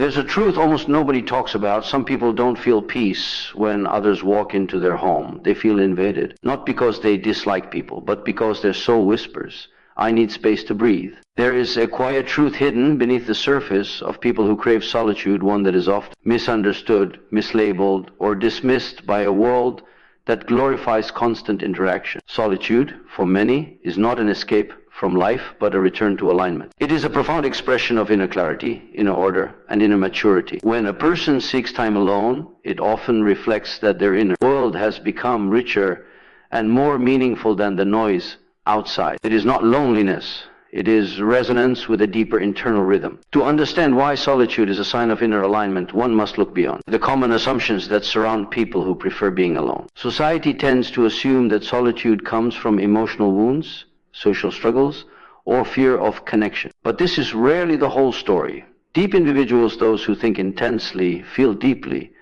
There's a truth almost nobody talks about. Some people don't feel peace when others walk into their home. They feel invaded, not because they dislike people, but because their soul whispers, I need space to breathe. There is a quiet truth hidden beneath the surface of people who crave solitude, one that is often misunderstood, mislabeled, or dismissed by a world that glorifies constant interaction. Solitude, for many, is not an escape from life, but a return to alignment. It is a profound expression of inner clarity, inner order, and inner maturity. When a person seeks time alone, it often reflects that their inner world has become richer and more meaningful than the noise outside. It is not loneliness. It is resonance with a deeper internal rhythm. To understand why solitude is a sign of inner alignment, one must look beyond the common assumptions that surround people who prefer being alone. Society tends to assume that solitude comes from emotional wounds, social struggles, or fear of connection. But this is rarely the whole story. Deep individuals, those who think intensely, feel deeply,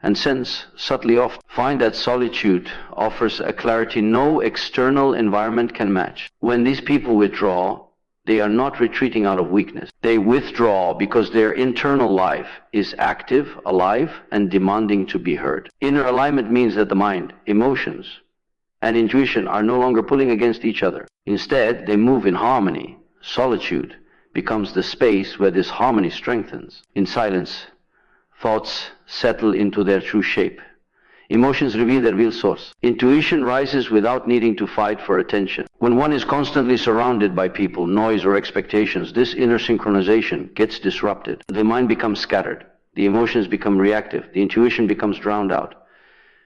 and sense subtly, often find that solitude offers a clarity no external environment can match. When these people withdraw, they are not retreating out of weakness. They withdraw because their internal life is active, alive, and demanding to be heard. Inner alignment means that the mind, emotions, and intuition are no longer pulling against each other. Instead, they move in harmony. Solitude becomes the space where this harmony strengthens. In silence, thoughts settle into their true shape. Emotions reveal their real source. Intuition rises without needing to fight for attention. When one is constantly surrounded by people, noise, or expectations, this inner synchronization gets disrupted. The mind becomes scattered. The emotions become reactive. The intuition becomes drowned out.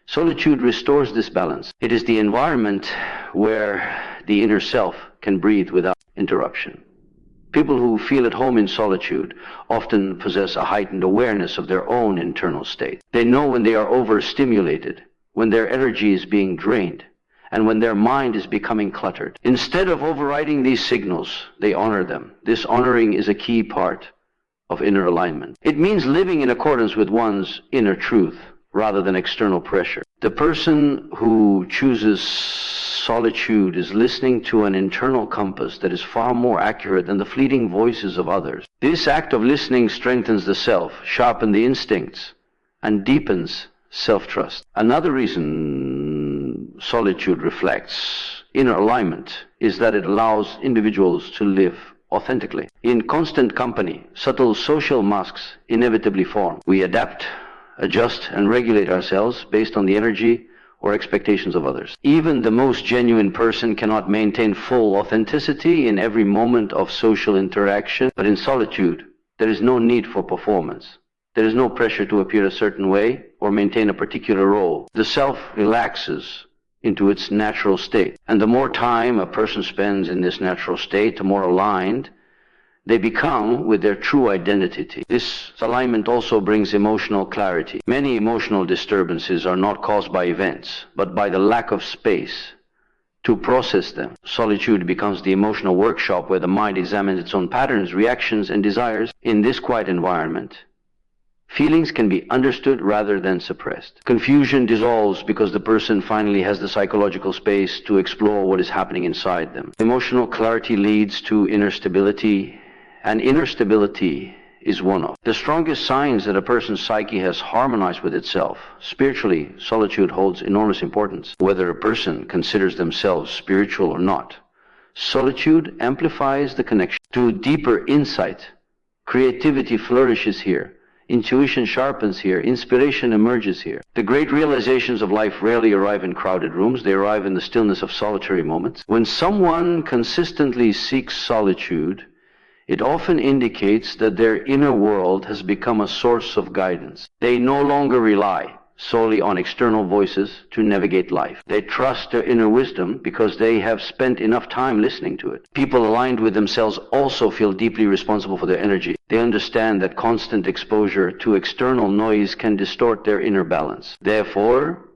Solitude restores this balance. It is the environment where the inner self can breathe without interruption. People who feel at home in solitude often possess a heightened awareness of their own internal state. They know when they are overstimulated, when their energy is being drained, and when their mind is becoming cluttered. Instead of overriding these signals, they honor them. This honoring is a key part of inner alignment. It means living in accordance with one's inner truth rather than external pressure. The person who chooses solitude is listening to an internal compass that is far more accurate than the fleeting voices of others. This act of listening strengthens the self, sharpens the instincts, and deepens self-trust. Another reason solitude reflects inner alignment is that it allows individuals to live authentically. In constant company, subtle social masks inevitably form. We adapt, adjust, and regulate ourselves based on the energy or expectations of others. Even the most genuine person cannot maintain full authenticity in every moment of social interaction, but in solitude, there is no need for performance. There is no pressure to appear a certain way or maintain a particular role. The self relaxes into its natural state, and the more time a person spends in this natural state, the more aligned they become with their true identity. This alignment also brings emotional clarity. Many emotional disturbances are not caused by events, but by the lack of space to process them. Solitude becomes the emotional workshop where the mind examines its own patterns, reactions, and desires. In this quiet environment, feelings can be understood rather than suppressed. Confusion dissolves because the person finally has the psychological space to explore what is happening inside them. Emotional clarity leads to inner stability, and inner stability is one of the strongest signs that a person's psyche has harmonized with itself. Spiritually, solitude holds enormous importance, whether a person considers themselves spiritual or not. Solitude amplifies the connection to deeper insight. Creativity flourishes here. Intuition sharpens here. Inspiration emerges here. The great realizations of life rarely arrive in crowded rooms. They arrive in the stillness of solitary moments. When someone consistently seeks solitude, it often indicates that their inner world has become a source of guidance. They no longer rely solely on external voices to navigate life. They trust their inner wisdom because they have spent enough time listening to it. People aligned with themselves also feel deeply responsible for their energy. They understand that constant exposure to external noise can distort their inner balance. Therefore,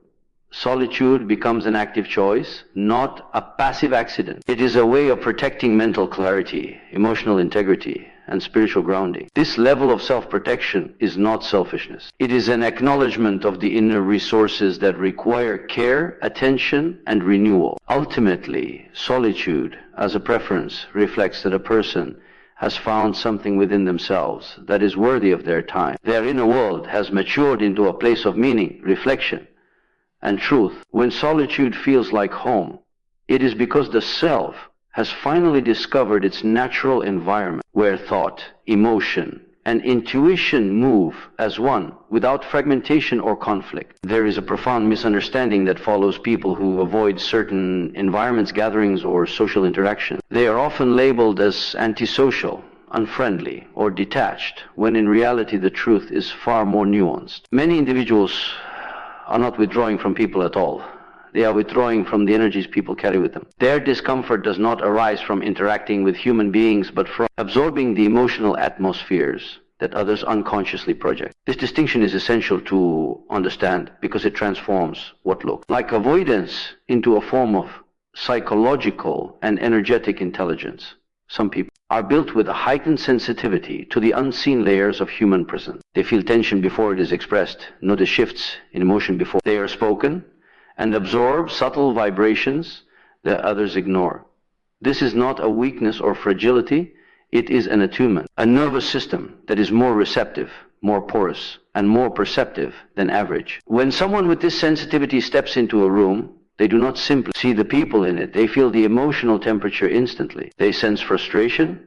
solitude becomes an active choice, not a passive accident. It is a way of protecting mental clarity, emotional integrity, and spiritual grounding. This level of self-protection is not selfishness. It is an acknowledgement of the inner resources that require care, attention, and renewal. Ultimately, solitude, as a preference, reflects that a person has found something within themselves that is worthy of their time. Their inner world has matured into a place of meaning, reflection, and truth. When solitude feels like home, it is because the self has finally discovered its natural environment where thought, emotion, and intuition move as one without fragmentation or conflict. There is a profound misunderstanding that follows people who avoid certain environments, gatherings, or social interaction. They are often labeled as antisocial, unfriendly, or detached, when in reality the truth is far more nuanced. Many individuals are not withdrawing from people at all. They are withdrawing from the energies people carry with them. Their discomfort does not arise from interacting with human beings, but from absorbing the emotional atmospheres that others unconsciously project. This distinction is essential to understand because it transforms what looks like avoidance into a form of psychological and energetic intelligence. Some people are built with a heightened sensitivity to the unseen layers of human presence. They feel tension before it is expressed, notice shifts in emotion before they are spoken, and absorb subtle vibrations that others ignore. This is not a weakness or fragility, it is an attunement, a nervous system that is more receptive, more porous, and more perceptive than average. When someone with this sensitivity steps into a room, they do not simply see the people in it, they feel the emotional temperature instantly. They sense frustration,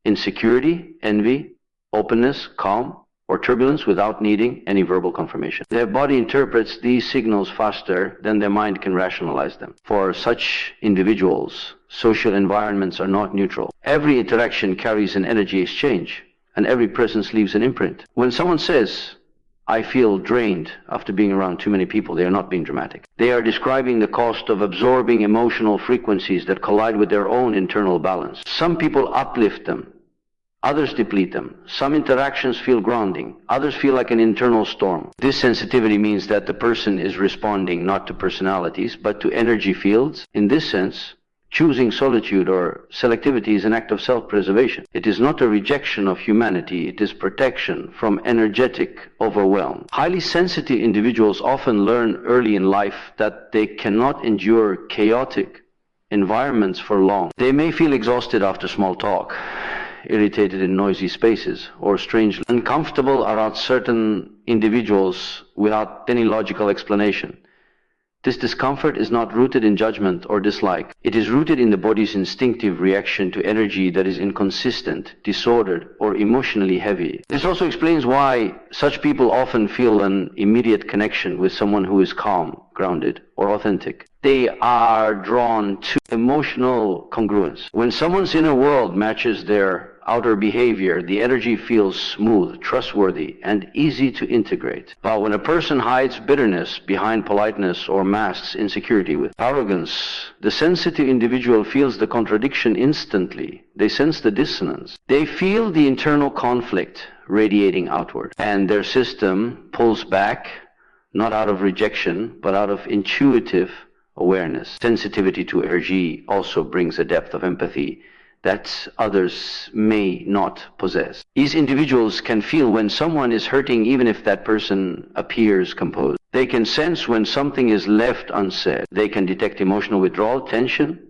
insecurity, envy, openness, calm, or turbulence without needing any verbal confirmation. Their body interprets these signals faster than their mind can rationalize them. For such individuals, social environments are not neutral. Every interaction carries an energy exchange, and every presence leaves an imprint. When someone says, "I feel drained after being around too many people," they are not being dramatic. They are describing the cost of absorbing emotional frequencies that collide with their own internal balance. Some people uplift them, others deplete them. Some interactions feel grounding, others feel like an internal storm. This sensitivity means that the person is responding not to personalities, but to energy fields. In this sense, choosing solitude or selectivity is an act of self-preservation. It is not a rejection of humanity, it is protection from energetic overwhelm. Highly sensitive individuals often learn early in life that they cannot endure chaotic environments for long. They may feel exhausted after small talk, irritated in noisy spaces, or strangely uncomfortable around certain individuals without any logical explanation. This discomfort is not rooted in judgment or dislike. It is rooted in the body's instinctive reaction to energy that is inconsistent, disordered, or emotionally heavy. This also explains why such people often feel an immediate connection with someone who is calm, grounded, or authentic. They are drawn to emotional congruence. When someone's inner world matches their outer behavior, the energy feels smooth, trustworthy, and easy to integrate. But when a person hides bitterness behind politeness or masks insecurity with arrogance, the sensitive individual feels the contradiction instantly. They sense the dissonance. They feel the internal conflict radiating outward, and their system pulls back, not out of rejection, but out of intuitive awareness. Sensitivity to energy also brings a depth of empathy that others may not possess. These individuals can feel when someone is hurting even if that person appears composed. They can sense when something is left unsaid. They can detect emotional withdrawal, tension,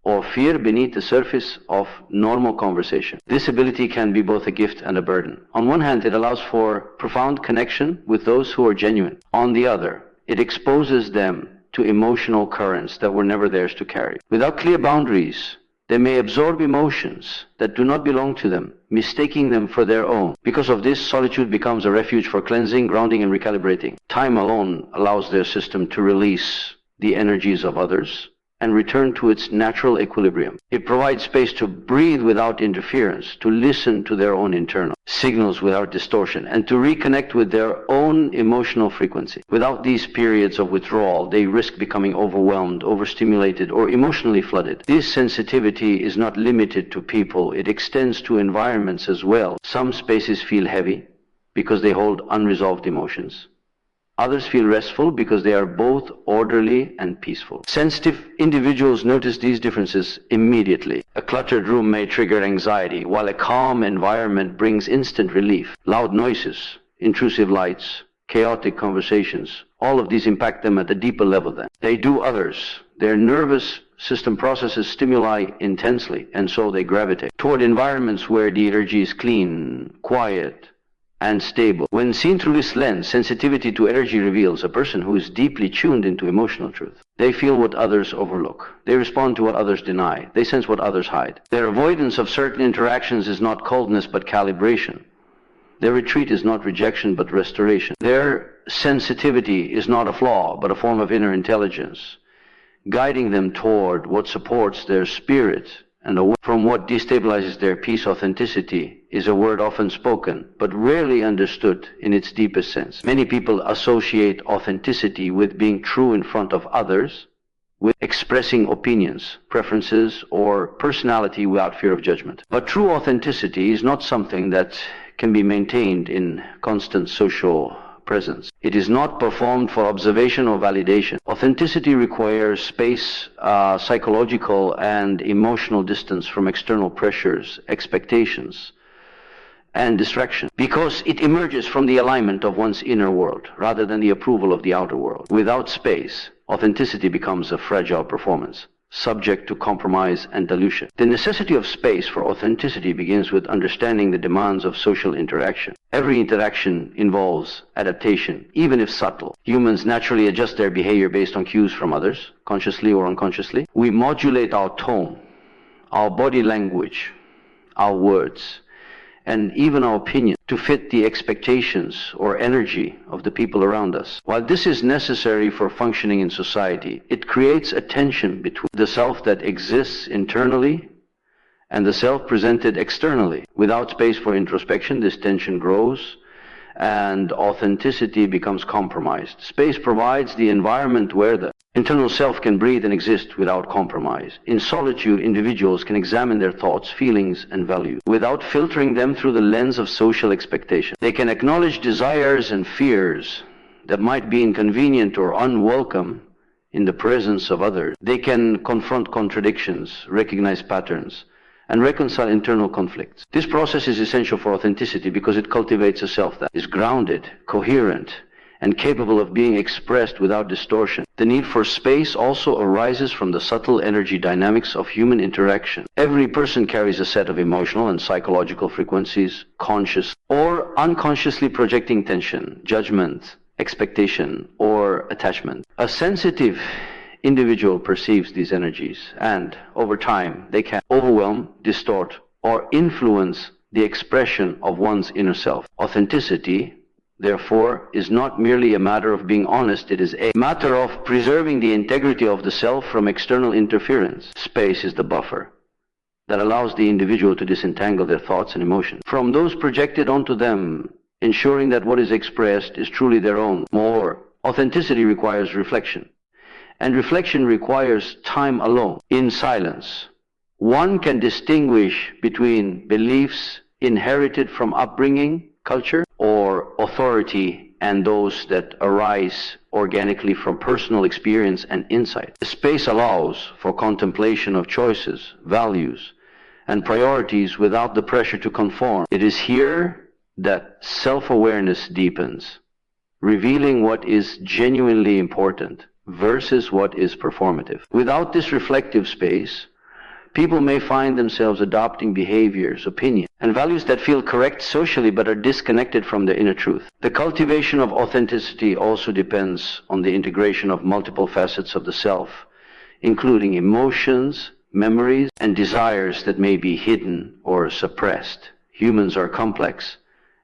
or fear beneath the surface of normal conversation. This ability can be both a gift and a burden. On one hand, it allows for profound connection with those who are genuine. On the other, it exposes them to emotional currents that were never theirs to carry. Without clear boundaries, they may absorb emotions that do not belong to them, mistaking them for their own. Because of this, solitude becomes a refuge for cleansing, grounding, and recalibrating. Time alone allows their system to release the energies of others and return to its natural equilibrium. It provides space to breathe without interference, to listen to their own internal signals without distortion, and to reconnect with their own emotional frequency. Without these periods of withdrawal, they risk becoming overwhelmed, overstimulated, or emotionally flooded. This sensitivity is not limited to people, it extends to environments as well. Some spaces feel heavy because they hold unresolved emotions. Others feel restful because they are both orderly and peaceful. Sensitive individuals notice these differences immediately. A cluttered room may trigger anxiety, while a calm environment brings instant relief. Loud noises, intrusive lights, chaotic conversations, all of these impact them at a deeper level then. They do others. Their nervous system processes stimuli intensely, and so they gravitate toward environments where the energy is clean, quiet, and stable. When seen through this lens, sensitivity to energy reveals a person who is deeply tuned into emotional truth. They feel what others overlook. They respond to what others deny. They sense what others hide. Their avoidance of certain interactions is not coldness but calibration. Their retreat is not rejection but restoration. Their sensitivity is not a flaw but a form of inner intelligence, guiding them toward what supports their spirit and away from what destabilizes their peace. Authenticity is a word often spoken, but rarely understood in its deepest sense. Many people associate authenticity with being true in front of others, with expressing opinions, preferences, or personality without fear of judgment. But true authenticity is not something that can be maintained in constant social presence. It is not performed for observation or validation. Authenticity requires space, psychological and emotional distance from external pressures, expectations, and distraction, because it emerges from the alignment of one's inner world rather than the approval of the outer world. Without space, authenticity becomes a fragile performance, subject to compromise and dilution. The necessity of space for authenticity begins with understanding the demands of social interaction. Every interaction involves adaptation, even if subtle. Humans naturally adjust their behavior based on cues from others, consciously or unconsciously. We modulate our tone, our body language, our words, and even our opinion to fit the expectations or energy of the people around us. While this is necessary for functioning in society, it creates a tension between the self that exists internally and the self presented externally. Without space for introspection, this tension grows and authenticity becomes compromised. Space provides the environment where the internal self can breathe and exist without compromise. In solitude, individuals can examine their thoughts, feelings, and values without filtering them through the lens of social expectation. They can acknowledge desires and fears that might be inconvenient or unwelcome in the presence of others. They can confront contradictions, recognize patterns, and reconcile internal conflicts. This process is essential for authenticity because it cultivates a self that is grounded, coherent, and capable of being expressed without distortion. The need for space also arises from the subtle energy dynamics of human interaction. Every person carries a set of emotional and psychological frequencies, conscious or unconsciously projecting tension, judgment, expectation, or attachment. A sensitive individual perceives these energies, and over time they can overwhelm, distort, or influence the expression of one's inner self. Authenticity, therefore, is not merely a matter of being honest, it is a matter of preserving the integrity of the self from external interference. Space is the buffer that allows the individual to disentangle their thoughts and emotions from those projected onto them, ensuring that what is expressed is truly their own. More, authenticity requires reflection, and reflection requires time alone, in silence. One can distinguish between beliefs inherited from upbringing, culture, or authority, and those that arise organically from personal experience and insight. The space allows for contemplation of choices, values, and priorities without the pressure to conform. It is here that self-awareness deepens, revealing what is genuinely important versus what is performative. Without this reflective space, people may find themselves adopting behaviors, opinions, and values that feel correct socially but are disconnected from their inner truth. The cultivation of authenticity also depends on the integration of multiple facets of the self, including emotions, memories, and desires that may be hidden or suppressed. Humans are complex,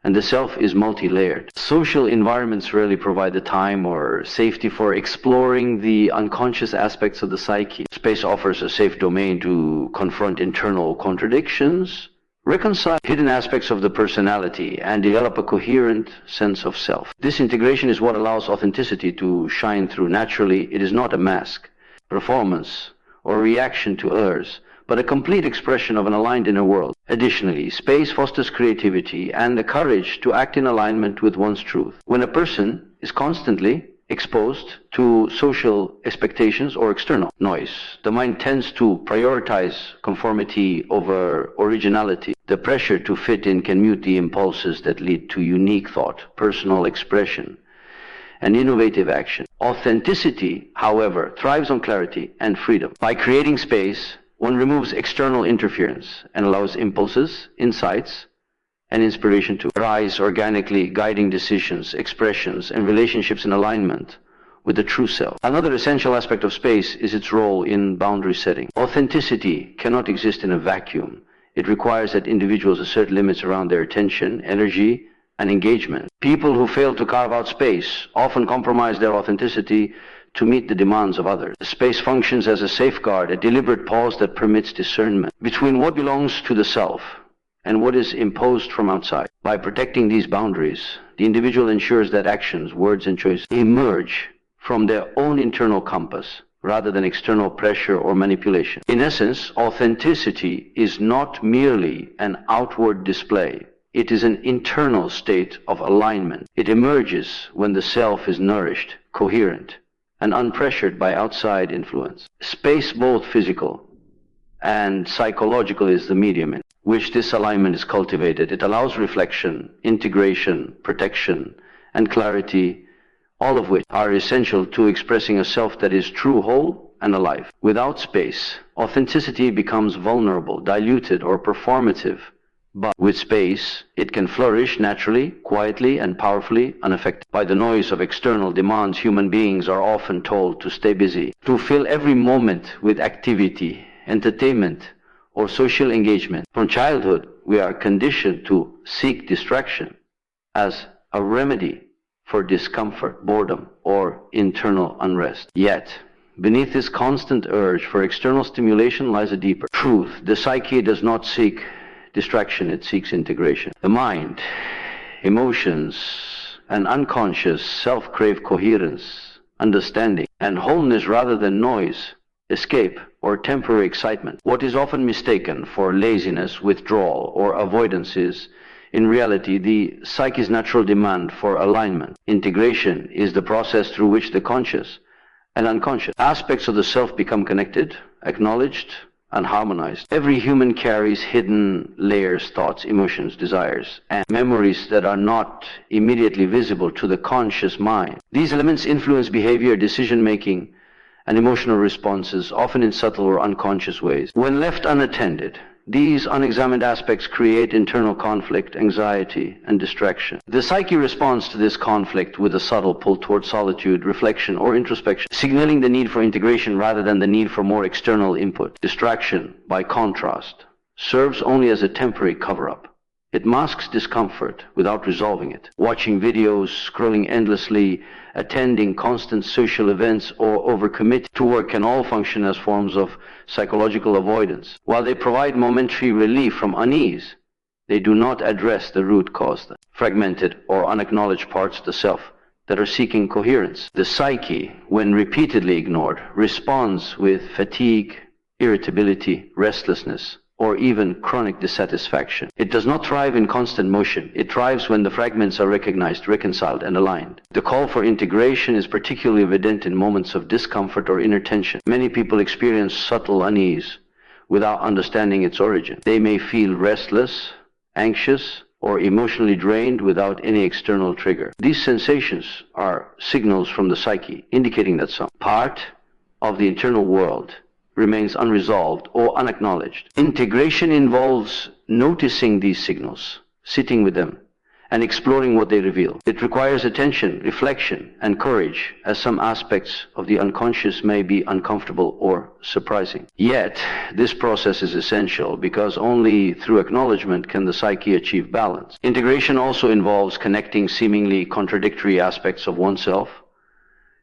and the self is multi-layered. Social environments rarely provide the time or safety for exploring the unconscious aspects of the psyche. Space offers a safe domain to confront internal contradictions, reconcile hidden aspects of the personality, and develop a coherent sense of self. This integration is what allows authenticity to shine through naturally. It is not a mask, performance, or reaction to others, but a complete expression of an aligned inner world. Additionally, space fosters creativity and the courage to act in alignment with one's truth. When a person is constantly exposed to social expectations or external noise, the mind tends to prioritize conformity over originality. The pressure to fit in can mute the impulses that lead to unique thought, personal expression, and innovative action. Authenticity, however, thrives on clarity and freedom. By creating space, one removes external interference and allows impulses, insights, and inspiration to arise organically, guiding decisions, expressions, and relationships in alignment with the true self. Another essential aspect of space is its role in boundary setting. Authenticity cannot exist in a vacuum. It requires that individuals assert limits around their attention, energy, and engagement. People who fail to carve out space often compromise their authenticity to meet the demands of others. The space functions as a safeguard, a deliberate pause that permits discernment between what belongs to the self and what is imposed from outside. By protecting these boundaries, the individual ensures that actions, words, and choices emerge from their own internal compass rather than external pressure or manipulation. In essence, authenticity is not merely an outward display. It is an internal state of alignment. It emerges when the self is nourished, coherent, and unpressured by outside influence. Space, both physical and psychological, is the medium in which this alignment is cultivated. It allows reflection, integration, protection, and clarity, all of which are essential to expressing a self that is true, whole, and alive. Without space, authenticity becomes vulnerable, diluted, or performative. But with space, it can flourish naturally, quietly, and powerfully, unaffected by the noise of external demands. Human beings are often told to stay busy, to fill every moment with activity, entertainment, or social engagement. From childhood, we are conditioned to seek distraction as a remedy for discomfort, boredom, or internal unrest. Yet, beneath this constant urge for external stimulation lies a deeper truth. The psyche does not seek distraction, it seeks integration. The mind, emotions, and unconscious self crave coherence, understanding, and wholeness rather than noise, escape, or temporary excitement. What is often mistaken for laziness, withdrawal, or avoidance is, in reality, the psyche's natural demand for alignment. Integration is the process through which the conscious and unconscious aspects of the self become connected, acknowledged, and harmonized. Every human carries hidden layers, thoughts, emotions, desires, and memories that are not immediately visible to the conscious mind. These elements influence behavior, decision-making, and emotional responses, often in subtle or unconscious ways. When left unattended, these unexamined aspects create internal conflict, anxiety, and distraction. The psyche responds to this conflict with a subtle pull towards solitude, reflection, or introspection, signaling the need for integration rather than the need for more external input. Distraction, by contrast, serves only as a temporary cover-up. It masks discomfort without resolving it. Watching videos, scrolling endlessly, attending constant social events, or overcommitting to work can all function as forms of psychological avoidance. While they provide momentary relief from unease, they do not address the root cause, the fragmented or unacknowledged parts of the self that are seeking coherence. The psyche, when repeatedly ignored, responds with fatigue, irritability, restlessness, or even chronic dissatisfaction. It does not thrive in constant motion. It thrives when the fragments are recognized, reconciled, and aligned. The call for integration is particularly evident in moments of discomfort or inner tension. Many people experience subtle unease without understanding its origin. They may feel restless, anxious, or emotionally drained without any external trigger. These sensations are signals from the psyche, indicating that some part of the internal world remains unresolved or unacknowledged. Integration involves noticing these signals, sitting with them, and exploring what they reveal. It requires attention, reflection, and courage, as some aspects of the unconscious may be uncomfortable or surprising. Yet, this process is essential because only through acknowledgement can the psyche achieve balance. Integration also involves connecting seemingly contradictory aspects of oneself.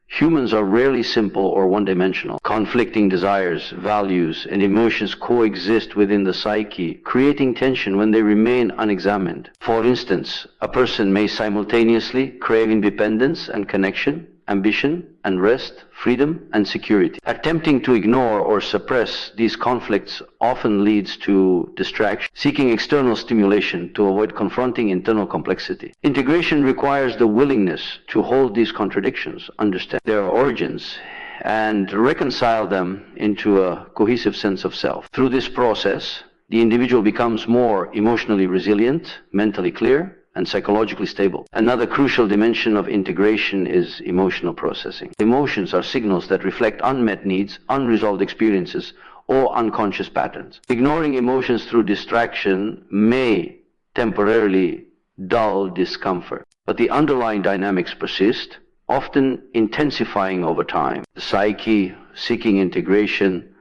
Humans are rarely simple or one-dimensional. Conflicting desires, values, and emotions coexist within the psyche, creating tension when they remain unexamined. For instance, a person may simultaneously crave independence and connection, ambition and rest, freedom and security. Attempting to ignore or suppress these conflicts often leads to distraction, seeking external stimulation to avoid confronting internal complexity. Integration requires the willingness to hold these contradictions, understand their origins, and reconcile them into a cohesive sense of self. Through this process, the individual becomes more emotionally resilient, mentally clear, and psychologically stable. Another crucial dimension of integration is emotional processing. Emotions are signals that reflect unmet needs, unresolved experiences, or unconscious patterns. Ignoring emotions through distraction may temporarily dull discomfort, but the underlying dynamics persist, often intensifying over time. The psyche, seeking integration,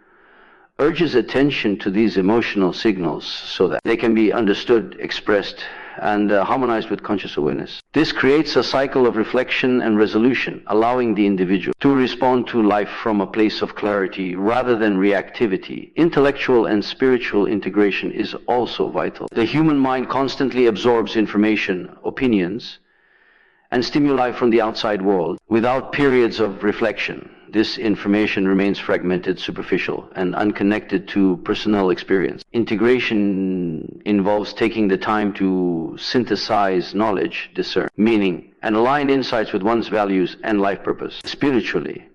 urges attention to these emotional signals so that they can be understood, expressed, and harmonized with conscious awareness. This creates a cycle of reflection and resolution, allowing the individual to respond to life from a place of clarity rather than reactivity. Intellectual and spiritual integration is also vital. The human mind constantly absorbs information, opinions, and stimuli from the outside world without periods of reflection. This information remains fragmented, superficial, and unconnected to personal experience. Integration involves taking the time to synthesize knowledge, discern meaning, and align insights with one's values and life purpose. Spiritually,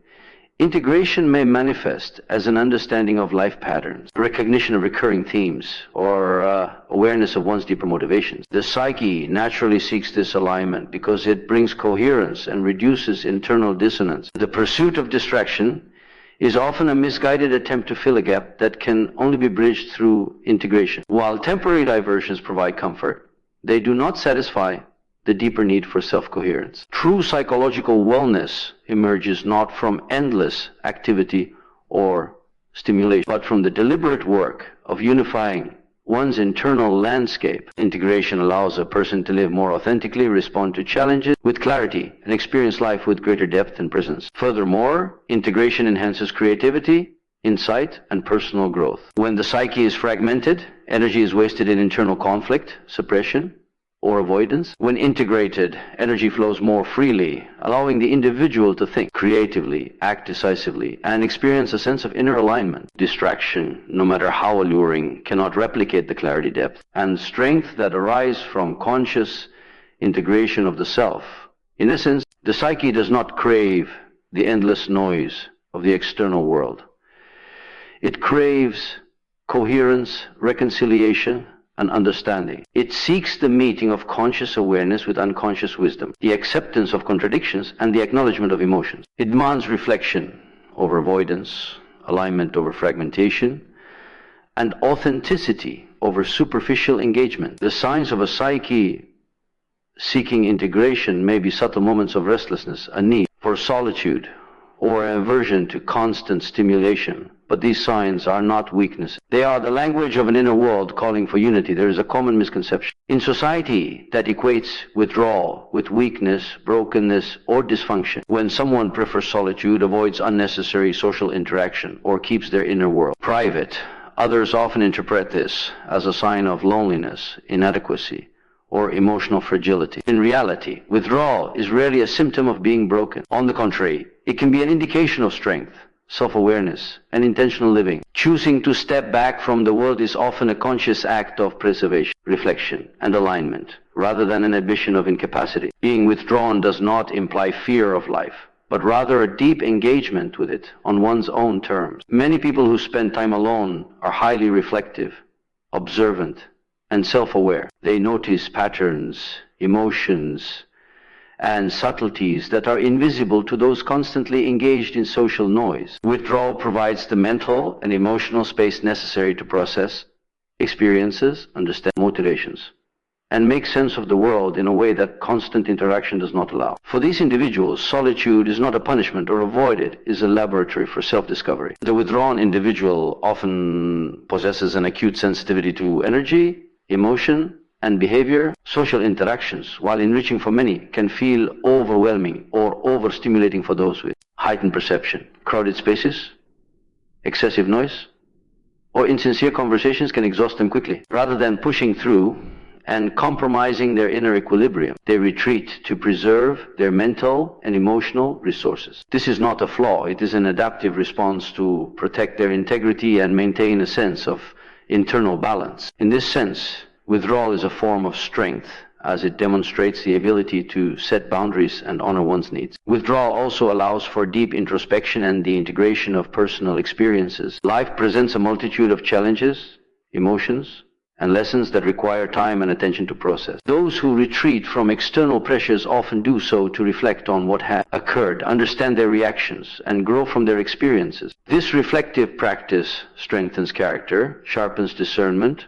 integration may manifest as an understanding of life patterns, recognition of recurring themes, or awareness of one's deeper motivations. The psyche naturally seeks this alignment because it brings coherence and reduces internal dissonance. The pursuit of distraction is often a misguided attempt to fill a gap that can only be bridged through integration. While temporary diversions provide comfort, they do not satisfy the deeper need for self-coherence. True psychological wellness emerges not from endless activity or stimulation, but from the deliberate work of unifying one's internal landscape. Integration allows a person to live more authentically, respond to challenges with clarity, and experience life with greater depth and presence. Furthermore, integration enhances creativity, insight, and personal growth. When the psyche is fragmented, energy is wasted in internal conflict, suppression, or avoidance. When integrated, energy flows more freely, allowing the individual to think creatively, act decisively, and experience a sense of inner alignment. Distraction, no matter how alluring, cannot replicate the clarity, depth, and strength that arise from conscious integration of the self. In essence, the psyche does not crave the endless noise of the external world. It craves coherence, reconciliation, and understanding. It seeks the meeting of conscious awareness with unconscious wisdom, the acceptance of contradictions, and the acknowledgement of emotions. It demands reflection over avoidance, alignment over fragmentation, and authenticity over superficial engagement. The signs of a psyche seeking integration may be subtle moments of restlessness, a need for solitude, or an aversion to constant stimulation. But these signs are not weakness. They are the language of an inner world calling for unity. There is a common misconception in society that equates withdrawal with weakness, brokenness, or dysfunction. When someone prefers solitude, avoids unnecessary social interaction, or keeps their inner world private, others often interpret this as a sign of loneliness, inadequacy, or emotional fragility. In reality, withdrawal is rarely a symptom of being broken. On the contrary, it can be an indication of strength, self-awareness, and intentional living. Choosing to step back from the world is often a conscious act of preservation, reflection, and alignment, rather than an admission of incapacity. Being withdrawn does not imply fear of life, but rather a deep engagement with it on one's own terms. Many people who spend time alone are highly reflective, observant, and self-aware. They notice patterns, emotions, and subtleties that are invisible to those constantly engaged in social noise. Withdrawal provides the mental and emotional space necessary to process experiences, understand motivations, and make sense of the world in a way that constant interaction does not allow. For these individuals, solitude is not a punishment or avoided, it is a laboratory for self-discovery. The withdrawn individual often possesses an acute sensitivity to energy, emotion, and behavior. Social interactions, while enriching for many, can feel overwhelming or overstimulating for those with heightened perception. Crowded spaces, excessive noise, or insincere conversations can exhaust them quickly. Rather than pushing through and compromising their inner equilibrium, they retreat to preserve their mental and emotional resources. This is not a flaw, it is an adaptive response to protect their integrity and maintain a sense of internal balance. In this sense, withdrawal is a form of strength, as it demonstrates the ability to set boundaries and honor one's needs. Withdrawal also allows for deep introspection and the integration of personal experiences. Life presents a multitude of challenges, emotions, and lessons that require time and attention to process. Those who retreat from external pressures often do so to reflect on what has occurred, understand their reactions, and grow from their experiences. This reflective practice strengthens character, sharpens discernment,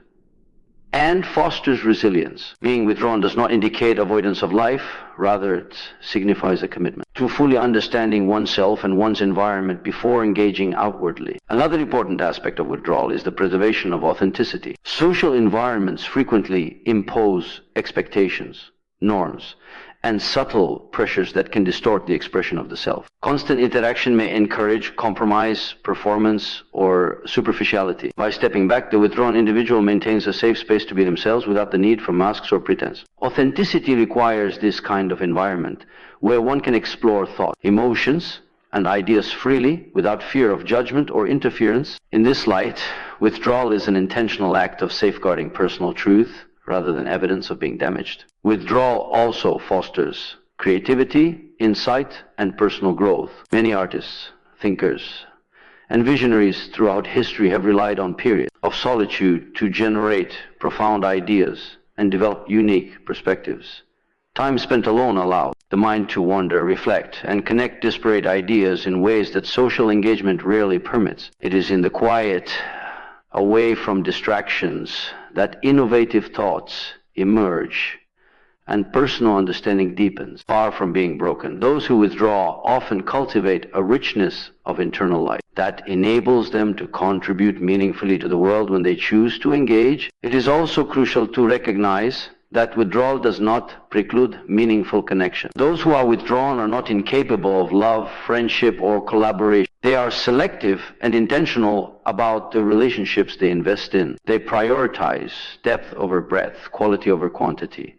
and fosters resilience. Being withdrawn does not indicate avoidance of life, rather it signifies a commitment to fully understanding oneself and one's environment before engaging outwardly. Another important aspect of withdrawal is the preservation of authenticity. Social environments frequently impose expectations, norms, and subtle pressures that can distort the expression of the self. Constant interaction may encourage compromise, performance, or superficiality. By stepping back, the withdrawn individual maintains a safe space to be themselves without the need for masks or pretense. Authenticity requires this kind of environment where one can explore thought, emotions, and ideas freely without fear of judgment or interference. In this light, withdrawal is an intentional act of safeguarding personal truth rather than evidence of being damaged. Withdrawal also fosters creativity, insight, and personal growth. Many artists, thinkers, and visionaries throughout history have relied on periods of solitude to generate profound ideas and develop unique perspectives. Time spent alone allows the mind to wander, reflect, and connect disparate ideas in ways that social engagement rarely permits. It is in the quiet, away from distractions, that innovative thoughts emerge and personal understanding deepens, far from being broken. Those who withdraw often cultivate a richness of internal life that enables them to contribute meaningfully to the world when they choose to engage. It is also crucial to recognize that withdrawal does not preclude meaningful connection. Those who are withdrawn are not incapable of love, friendship, or collaboration. They are selective and intentional about the relationships they invest in. They prioritize depth over breadth, quality over quantity.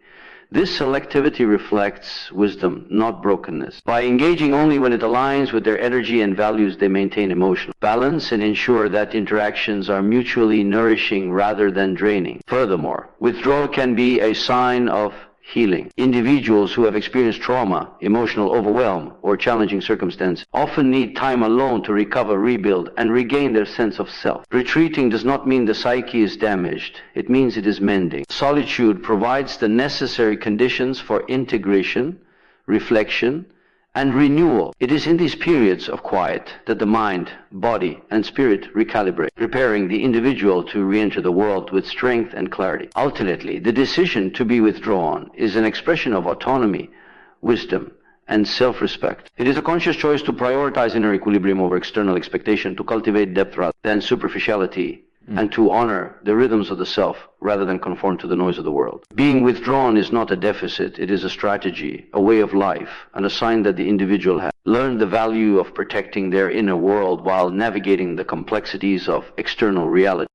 This selectivity reflects wisdom, not brokenness. By engaging only when it aligns with their energy and values, they maintain emotional balance and ensure that interactions are mutually nourishing rather than draining. Furthermore, withdrawal can be a sign of healing. Individuals who have experienced trauma, emotional overwhelm, or challenging circumstances often need time alone to recover, rebuild, and regain their sense of self. Retreating does not mean the psyche is damaged. It means it is mending. Solitude provides the necessary conditions for integration, reflection, and renewal. It is in these periods of quiet that the mind, body, and spirit recalibrate, preparing the individual to re-enter the world with strength and clarity. Ultimately, the decision to be withdrawn is an expression of autonomy, wisdom, and self-respect. It is a conscious choice to prioritize inner equilibrium over external expectation, to cultivate depth rather than superficiality, and to honor the rhythms of the self rather than conform to the noise of the world. Being withdrawn is not a deficit, it is a strategy, a way of life, and a sign that the individual has learned the value of protecting their inner world while navigating the complexities of external reality.